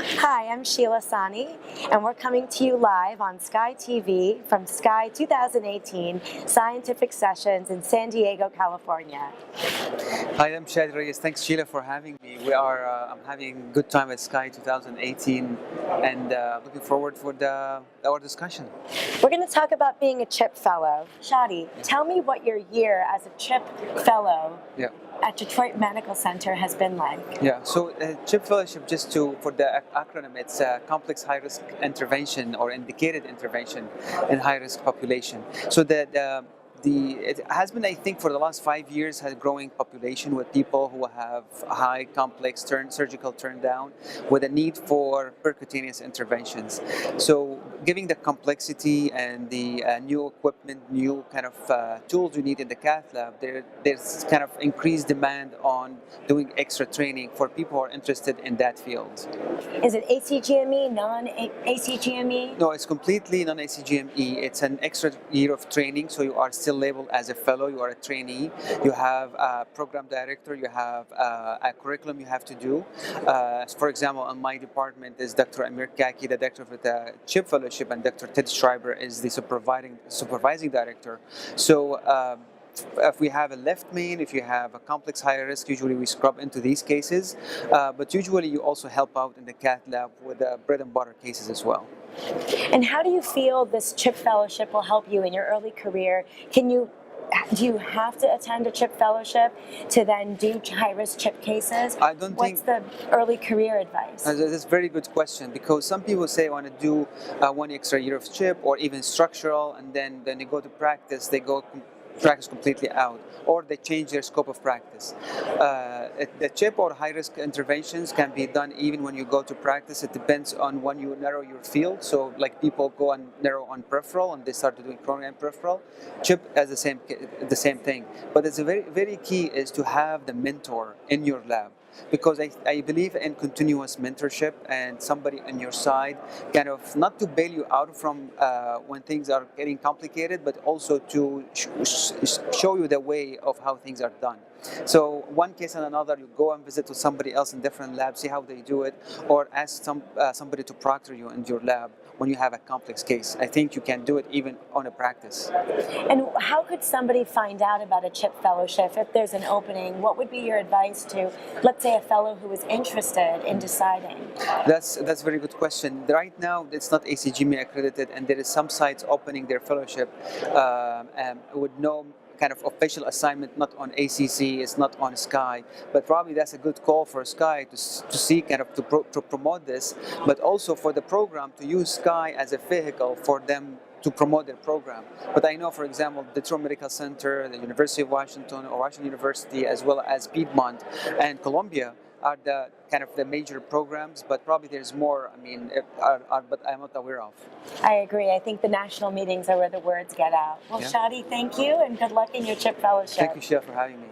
Hi, I'm Sheila Sani, and we're coming to you live on SCAI-TV from SCAI 2018 Scientific Sessions in San Diego, California. Hi, I'm Chadi Alraies. Thanks, Sheila, for having me. I'm having a good time at SCAI 2018 and looking forward for our discussion. We're going to talk about being a CHIP Fellow. Chadi, tell me what your year as a CHIP Fellow at Detroit Medical Center has been like. Yeah, so CHIP Fellowship, for the acronym, it's Complex High Risk Intervention or Indicated Intervention in High Risk Population. So it has been, I think, for the last 5 years, has a growing population with people who have high complex surgical turn down with a need for percutaneous interventions. So giving the complexity and the new equipment, new kind of tools you need in the cath lab, there's kind of increased demand on doing extra training for people who are interested in that field. Is it ACGME, non-ACGME? No, it's completely non-ACGME. It's an extra year of training, so you are still labeled as a fellow, you are a trainee, you have a program director, you have a curriculum you have to do. For example, in my department is Dr. Amir Kaki, the director of the CHIP Fellowship, and Dr. Ted Schreiber is the supervising director. So if we have a left main, if you have a complex high risk, usually we scrub into these cases, but usually you also help out in the cath lab with the bread and butter cases as well. And how do you feel this CHIP Fellowship will help you in your early career? Do you have to attend a CHIP Fellowship to then do high-risk CHIP cases? I don't think. What's the early career advice? That's a very good question, because some people say I want to do 1 extra year of CHIP or even structural, and then they go to practice, they go practice completely out, or they change their scope of practice. The CHIP or high-risk interventions can be done even when you go to practice. It depends on when you narrow your field. So like people go and narrow on peripheral and they start doing coronary and peripheral. CHIP has the same thing. But it's a very, very key is to have the mentor in your lab, because I believe in continuous mentorship and somebody on your side, kind of not to bail you out from when things are getting complicated, but also to show you the way of how things are done. So one case and another, you go and visit with somebody else in different labs, see how they do it, or ask somebody to proctor you in your lab when you have a complex case. I think you can do it even on a practice. And how could somebody find out about a CHIP Fellowship if there's an opening? What would be your advice to, let's say, a fellow who is interested in deciding? That's a very good question. Right now, it's not ACGME accredited, and there is some sites opening their fellowship with no kind of official assignment, not on ACC, it's not on SCAI, but probably that's a good call for SCAI to see kind of to promote this, but also for the program to use SCAI as a vehicle for them to promote their program. But I know, for example, the Detroit Medical Center, the University of Washington, or Washington University, as well as Piedmont and Columbia are the kind of the major programs, but probably there's more, but I'm not aware of. I agree. I think the national meetings are where the words get out. Well, Chadi, thank you, and good luck in your CHIP Fellowship. Thank you, Sheila, for having me.